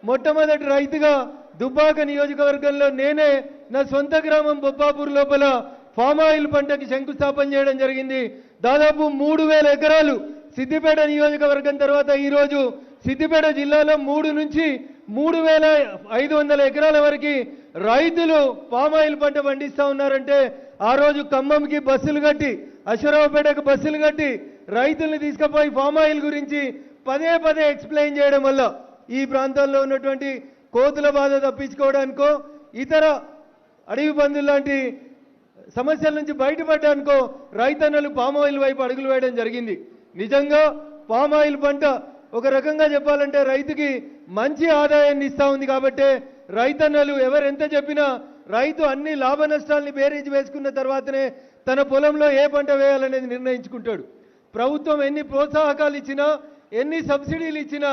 మొట్టమొదటి రైతుగా దుబ్బాక నియోజకవర్గంలో నేనే నా సొంత గ్రామం బొప్పాపూర్ లోపల ఫామ్ ఆయిల్ పంటకి శంకుస్థాపన చేయడం జరిగింది. దాదాపు 3000 ఎకరాలు సిద్దిపేట నియోజకవర్గం తర్వాత ఈరోజు సిద్దిపేట జిల్లాలో 3 నుంచి 3500 ఎకరాల వరకు రైతులు ఫామ్ ఆయిల్ పంట పండిస్తూ ఉన్నారంటే ఆ రోజు ఖమ్మంకి బస్సులు కట్టి అశ్వరావుపేటకు బస్సులు కట్టి రైతుల్ని తీసుకుపోయి ఫామ్ ఆయిల్ గురించి పదే పదే ఎక్స్ప్లెయిన్ చేయడం వల్ల ఈ ప్రాంతాల్లో ఉన్నటువంటి కోతుల బాధ తప్పించుకోవడానికో ఇతర అడవి పందులు లాంటి సమస్యల నుంచి బయటపడడానికో రైతన్నలు పామ్ ఆయిల్ వైపు అడుగులు వేయడం జరిగింది. నిజంగా పామ్ ఆయిల్ పంట ఒక రకంగా చెప్పాలంటే రైతుకి మంచి ఆదాయాన్ని ఇస్తా ఉంది. కాబట్టి రైతన్నలు ఎవరెంత చెప్పినా రైతు అన్ని లాభ నష్టాలని బేరీజు వేసుకున్న తర్వాతనే తన పొలంలో ఏ పంట వేయాలనేది నిర్ణయించుకుంటాడు. ప్రభుత్వం ఎన్ని ప్రోత్సాహకాలు ఇచ్చినా ఎన్ని సబ్సిడీలు ఇచ్చినా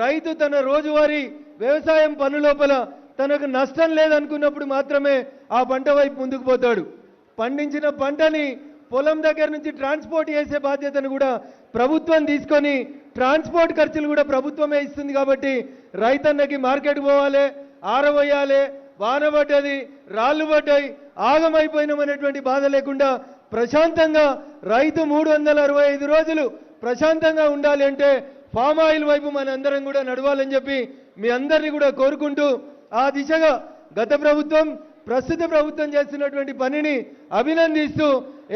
రైతు తన రోజువారీ వ్యవసాయం పను లోపల తనకు నష్టం లేదనుకున్నప్పుడు మాత్రమే ఆ పంట వైపు ముందుకు పోతాడు. పండించిన పంటని పొలం దగ్గర నుంచి ట్రాన్స్పోర్ట్ చేసే బాధ్యతను కూడా ప్రభుత్వం తీసుకొని ట్రాన్స్పోర్ట్ ఖర్చులు కూడా ప్రభుత్వమే ఇస్తుంది. కాబట్టి రైతన్నకి మార్కెట్ పోవాలి, ఆరవేయాలి, వాన పడ్డది, రాళ్ళు పడ్డాయి, ఆగమైపోయినామనేటువంటి బాధ లేకుండా ప్రశాంతంగా రైతు 365 రోజులు ప్రశాంతంగా ఉండాలి అంటే ఫామ్ ఆయిల్ వైపు మనందరం కూడా నడవాలని చెప్పి మీ అందరినీ కూడా కోరుకుంటూ ఆ దిశగా గత ప్రభుత్వం ప్రస్తుత ప్రభుత్వం చేస్తున్నటువంటి పనిని అభినందిస్తూ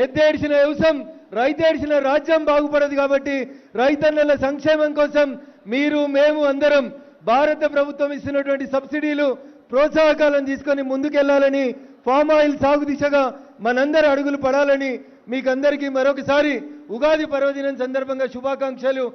ఎద్దేడిసిన వ్యవసాయం రైతేడిసిన రాజ్యం బాగుపడదు. కాబట్టి రైతన్నల సంక్షేమం కోసం మీరు మేము అందరం భారత ప్రభుత్వం ఇస్తున్నటువంటి సబ్సిడీలు ప్రోత్సాహకాలను తీసుకొని ముందుకెళ్లాలని ఫామ్ ఆయిల్ సాగు దిశగా మనందరి అడుగులు పడాలని మీకందరికీ మరొకసారి ఉగాది పర్వదినం సందర్భంగా శుభాకాంక్షలు.